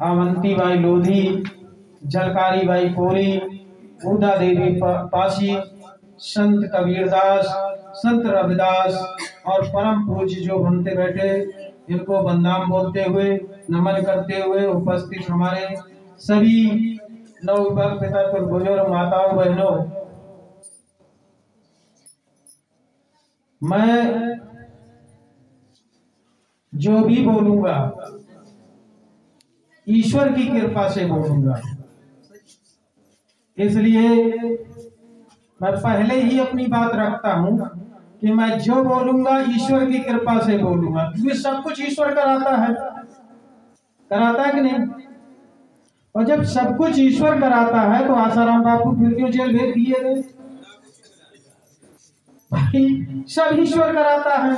Avanti by Lodhi, Jhalkari Bai कोरी, उदा देवी पासी, संत कबीरदास, संत रविदास और परम पूज्य जो बनते बैठे, इनको वंदना बोलते हुए, नमन करते हुए उपस्थित हमारे सभी नवयुवक पिता बुजुर्ग माताओं बहनों, मैं जो भी बोलूंगा ईश्वर की कृपा से बोलूंगा, इसलिए मैं पहले ही अपनी बात रखता हूं कि मैं जो बोलूंगा ईश्वर की कृपा से बोलूंगा, क्योंकि सब कुछ ईश्वर कराता है कि नहीं। और जब सब कुछ ईश्वर कराता है तो आसाराम बापू फिर क्यों जेल भेज दिए गए? भाई सब ईश्वर कराता है,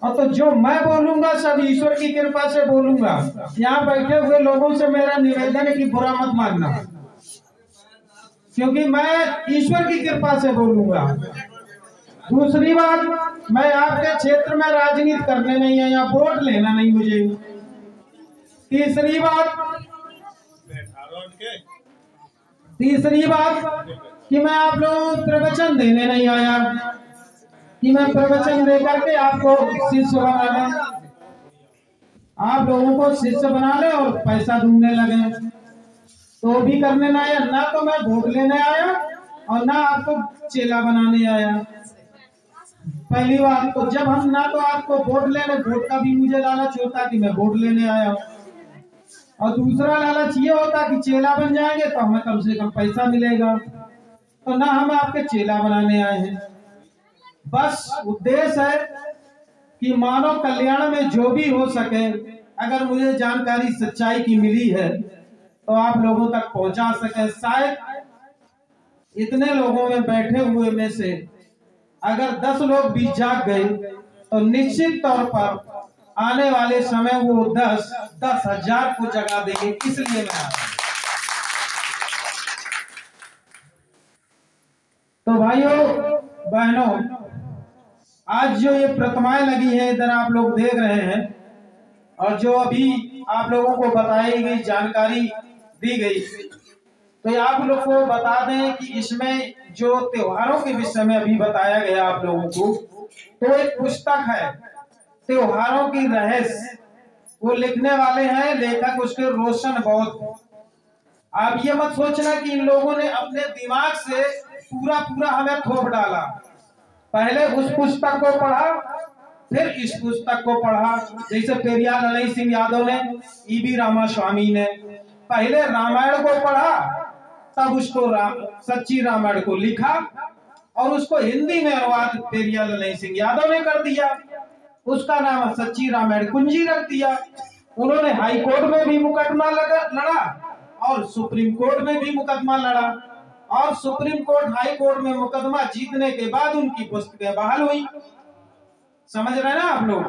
और तो जो मैं बोलूंगा सब ईश्वर की कृपा से बोलूंगा। यहाँ बैठे हुए लोगों से मेरा निवेदन है कि बुरा मत मानना, क्योंकि मैं ईश्वर की कृपा से बोलूंगा। दूसरी बात, मैं आपके क्षेत्र में राजनीति करने नहीं आया, वोट लेना नहीं मुझे। तीसरी बात कि मैं आप लोगों को प्रवचन देने नहीं आया कि मैं प्रवचन दे करके आपको शिष्य बना ले, आप लोगों को शिष्य बना ले और पैसा ढूंढने लगे, तो भी करने ना आया। ना तो मैं वोट लेने आया और ना आपको चेला बनाने आया। पहली बात तो जब हम ना तो आपको वोट का भी मुझे लालच होता कि मैं वोट लेने आया, और दूसरा लालच ये होता कि चेला बन जाएंगे तो हमें कम से कम पैसा मिलेगा। तो ना हम आपके चेला बनाने आए हैं, बस उद्देश्य है कि मानव कल्याण में जो भी हो सके, अगर मुझे जानकारी सच्चाई की मिली है तो आप लोगों तक पहुंचा सके। शायद इतने लोगों में बैठे हुए में से अगर 10 लोग भी जाग गए तो निश्चित तौर पर आने वाले समय वो 10,000 को जगा देंगे। इसलिए मैं तो भाइयों बहनों, आज जो ये प्रतिमाएं लगी हैं इधर आप लोग देख रहे हैं, और जो अभी आप लोगों को बताई गई जानकारी दी गई, तो आप लोग को बता दें कि इसमें जो त्योहारों के विषय में अभी बताया गया आप लोगों को, तो एक पुस्तक है त्योहारों की रहस्य, वो लिखने वाले हैं लेखक उसके रोशन बौद्ध। आप ये मत सोचना कि इन लोगों ने अपने दिमाग से पूरा हमें थोप डाला। पहले उस पुस्तक को पढ़ा, फिर इस पुस्तक को पढ़ा। जैसे पेरियार ललई सिंह यादव ने, ईबी रामास्वामी ने पहले रामायण को पढ़ा, तब उसको सच्ची रामायण को लिखा और उसको हिंदी में अनुवाद पेरियार ललई सिंह यादव ने कर दिया। उसका नाम सच्ची रामायण कुंजी रख दिया। उन्होंने हाई कोर्ट में भी मुकदमा लड़ा और सुप्रीम कोर्ट में भी मुकदमा लड़ा, और सुप्रीम कोर्ट हाई कोर्ट में मुकदमा जीतने के बाद उनकी पुस्तकें बहाल हुई। समझ रहे हैं ना आप लोग?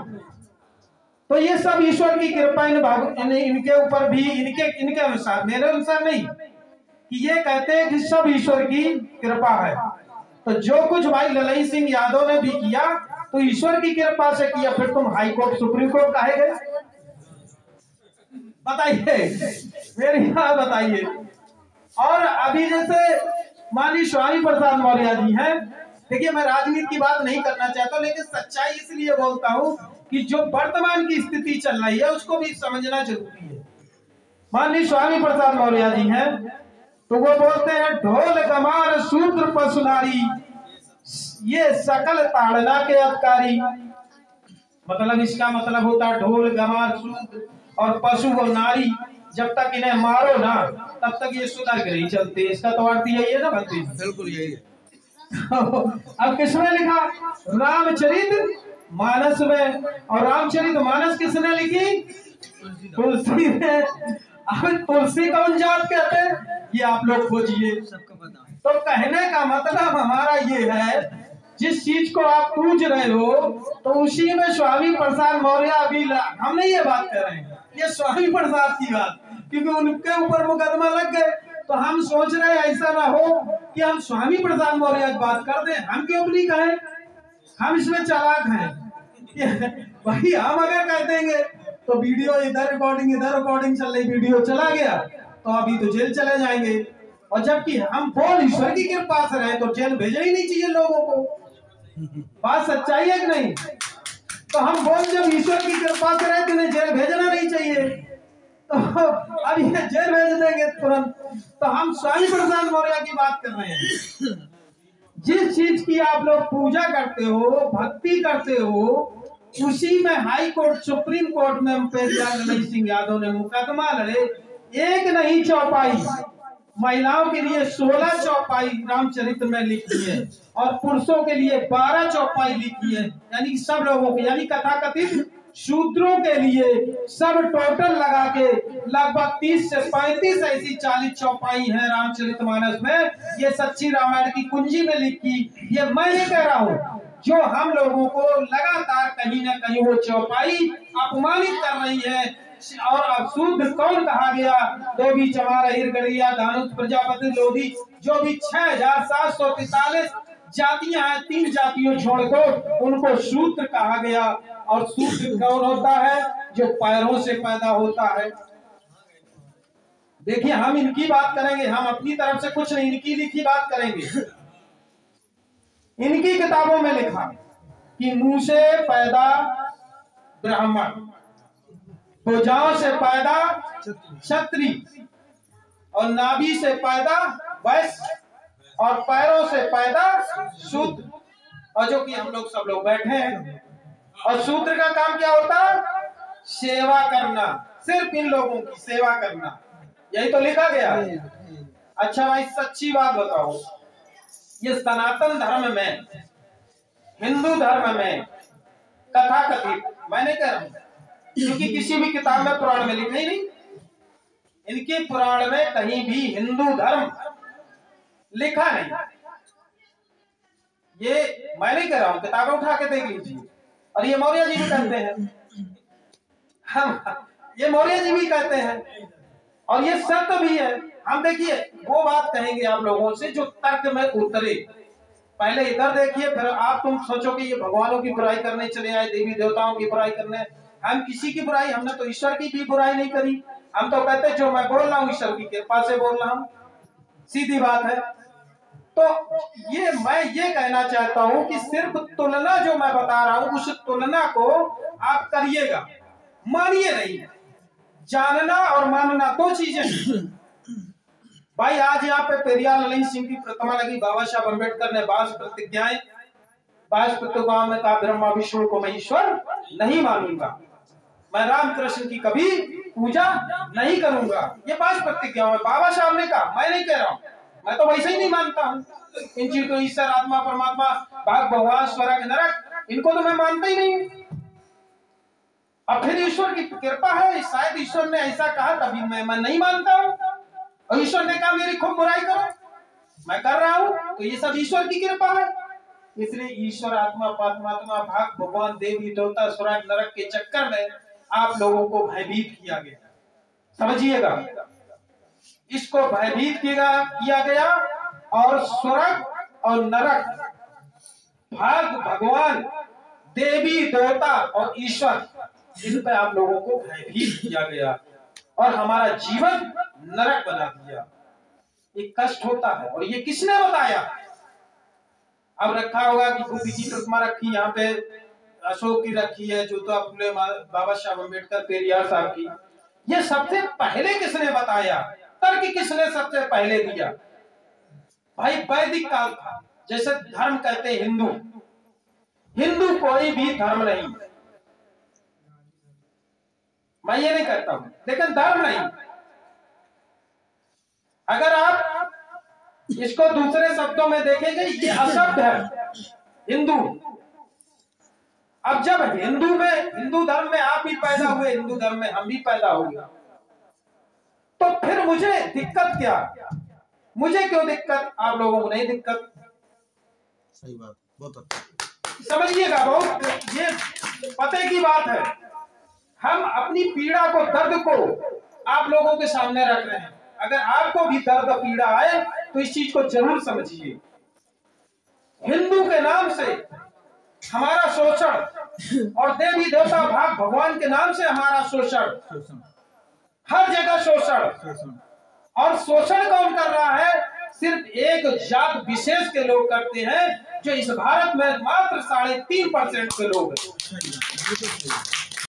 तो ये सब ईश्वर की कृपा इनके ऊपर भी, इनके अनुसार, मेरे अनुसार नहीं, कि ये कहते हैं कि सब ईश्वर की कृपा है। तो जो कुछ भाई ललई सिंह यादव ने भी किया तो ईश्वर की कृपा से किया, फिर तुम हाई कोर्ट सुप्रीम कोर्ट काहे गए? बताइए, मेरी बात बताइए। और अभी जैसे माननीय स्वामी प्रसाद मौर्य जी हैं, देखिए मैं राजनीति की बात नहीं करना चाहता, लेकिन सच्चाई इसलिए बोलता हूं कि जो वर्तमान की स्थिति चल रही है उसको भी समझना जरूरी है। माननीय स्वामी प्रसाद मौर्य जी हैं, तो वो बोलते हैं ढोल गमार शूद्र पशुनारी, ये सकल ताड़ना के अधिकारी। मतलब इसका मतलब होता है ढोल गमार शूद्र और पशु और नारी, जब तक इन्हें मारो ना तब तक ये सुधर के नहीं चलते। इसका तो अर्थ यही है ना भक्ति? बिल्कुल यही है। अब किसने लिखा? रामचरित मानस में। और रामचरित मानस किसने लिखी? तुलसी ने। अब तुलसी कौन जात कहते हैं ये आप लोग खोजिए, सबको पता। तो कहने का मतलब हमारा ये है, जिस चीज को आप पूछ रहे हो तो उसी में स्वामी प्रसाद मौर्य अभी, हम नहीं ये बात कर रहे हैं, ये स्वामी प्रसाद की बात, क्योंकि उनके ऊपर मुकदमा लग गए। तो हम सोच रहे हैं ऐसा ना हो कि हम स्वामी प्रसाद मौर्य की बात कर दें। हम क्यों नहीं कहें? हम इसमें चालाक हैं। भाई हम अगर कह देंगे तो वीडियो इधर रिकॉर्डिंग चल रही, वीडियो चला गया तो अभी तो जेल चले जाएंगे। और जबकि हम बोल ईश्वर की कृपा से रहे तो जेल भेजना ही नहीं चाहिए लोगों को। बात सच्चाई है कि नहीं? तो हम बोल जब ईश्वर की कृपा से रहे तो इन्हें जेल भेजना नहीं चाहिए, तो अब ये जेल भेज देंगे तुरंत। तो हम स्वामी प्रसाद मौर्य की बात कर रहे हैं। जिस चीज की आप लोग पूजा करते हो, भक्ति करते हो, उसी में हाई कोर्ट, सुप्रीम कोर्ट में पेरियार ललित सिंह यादव ने मुकदमा लड़े। एक नहीं चौपाई, महिलाओं के लिए 16 चौपाई रामचरित्र में लिखी है और पुरुषों के लिए 12 चौपाई लिखी है। यानी सब लोगों के, यानी कथाकथित शूद्रों के लिए सब टोटल लगा के लगभग 30 से 35 ऐसी 40 चौपाई है रामचरितमानस में। ये सच्ची रामायण की कुंजी में लिखी, ये मैं नहीं कह रहा हूँ। जो हम लोगों को लगातार कहीं ना कहीं वो चौपाई अपमानित कर रही है। और अब शूद्र कौन कहा गया? धोबी, चमार, अहिर, गड़िया, धानुष, प्रजापति, लोधी, जो भी 6743 जातियां हैं, 3 जातियों छोड़कर उनको शूद्र कहा गया। और शूद्र कौन होता है? जो पैरों से पैदा होता है। देखिए, हम इनकी बात करेंगे, हम अपनी तरफ से कुछ नहीं, इनकी लिखी बात करेंगे। इनकी किताबों में लिखा कि मुंह से पैदा ब्राह्मण, भुजाओं से पैदा क्षत्रिय, और नाभि से पैदा वैश्य, और पैरों से पैदा शूद्र। और जो कि हम लोग सब लोग बैठे हैं, और शूद्र का काम क्या होता है? सेवा करना, सिर्फ इन लोगों की सेवा करना, यही तो लिखा गया। अच्छा भाई, सच्ची बात बताओ, ये सनातन धर्म में, हिंदू धर्म में कथाकथित, मैंने कह रहा हूं क्योंकि किसी भी किताब में, पुराण में लिखा ही नहीं, इनके पुराण में कहीं भी हिंदू धर्म लिखा नहीं। ये मैं नहीं कह रहा हूं, किताबें उठा के देख लीजिए। और ये मौर्य जी भी कहते हैं, हम ये मौर्य जी भी कहते हैं, और ये सत्य भी है। हम देखिए वो बात कहेंगे आप लोगों से जो तर्क में उतरे। पहले इधर देखिए, फिर आप तुम सोचो कि ये भगवानों की बुराई करने चले आए, देवी देवताओं की बुराई करने। हम किसी की बुराई, हमने तो ईश्वर की भी बुराई नहीं करी। हम तो कहते जो मैं बोल रहा हूँ ईश्वर की कृपा से बोल रहा हूँ, सीधी बात है। तो ये मैं ये कहना चाहता हूं कि सिर्फ तुलना जो मैं बता रहा हूं, उस तुलना को आप करिएगा, मानिए नहीं। जानना और मानना दो चीजें। भाई आज यहाँ पे पेरियार ललित सिंह की प्रतिमा लगी, बाबा साहब अम्बेडकर ने 22 प्रतिज्ञाएं, 22 प्रतिज्ञाओं में कहा ब्रह्मा विष्णु को मैं ईश्वर नहीं मानूंगा, मैं रामकृष्ण की कभी पूजा नहीं करूंगा। ये 22 प्रतिज्ञाओं में बाबा साहब ने कहा, मैं नहीं कह रहा हूं, मैं तो वैसे ही नहीं मानता हूं इन चीज को। ईश्वर, आत्मा, परमात्मा, भाग, भगवान, स्वर्ग, नरक, इनको तो मैं मानता ही नहीं। अब फिर ईश्वर की कृपा है, शायद ईश्वर ने ऐसा कहा तभी मैं नहीं मानता हूं। और ईश्वर ने कहा मेरी खूब बुराई करो, मैं कर रहा हूं, तो ये सब ईश्वर की कृपा है। इसलिए ईश्वर, आत्मा, परमात्मा, भाग, भगवान, देवी देवता, स्वर्ग, नरक के चक्कर में आप लोगों को भयभीत किया गया। समझिएगा, इसको भयभीत किया गया। और स्वर्ग और नरक, भाग, भगवान, देवी देवता और ईश्वर, इन पे आप लोगों को भयभीत किया गया और हमारा जीवन नरक बना दिया। एक कष्ट होता है। और ये किसने बताया? अब रखा होगा कि गोपी जी प्रतिमा रखी, यहाँ पे अशोक की रखी है, जो तो फुले बाबा साहब अम्बेडकर, पेरियार साहब की। ये सबसे पहले किसने बताया? तर्क किसने सबसे पहले दिया? भाई वैदिक काल था। जैसे धर्म कहते हैं हिंदू, हिंदू कोई भी धर्म नहीं, मैं ये नहीं कहता हूं, लेकिन धर्म नहीं। अगर आप इसको दूसरे शब्दों में देखेंगे, ये असभ्य है हिंदू। अब जब हिंदू धर्म में आप भी पैदा हुए, हिंदू धर्म में हम भी पैदा हुए, तो फिर मुझे दिक्कत क्या? मुझे क्यों दिक्कत, आप लोगों को नहीं दिक्कत? सही बात, बहुत अच्छा। समझिएगा, बहुत ये पते की बात है। हम अपनी पीड़ा को, दर्द को आप लोगों के सामने रख रहे हैं। अगर आपको भी दर्द पीड़ा आए तो इस चीज को जरूर समझिए। हिंदू के नाम से हमारा शोषण, और देवी देवता भाग भगवान के नाम से हमारा शोषण, हर जगह शोषण। और शोषण कौन कर रहा है? सिर्फ एक जात विशेष के लोग करते हैं, जो इस भारत में मात्र 3.5% के लोग हैं।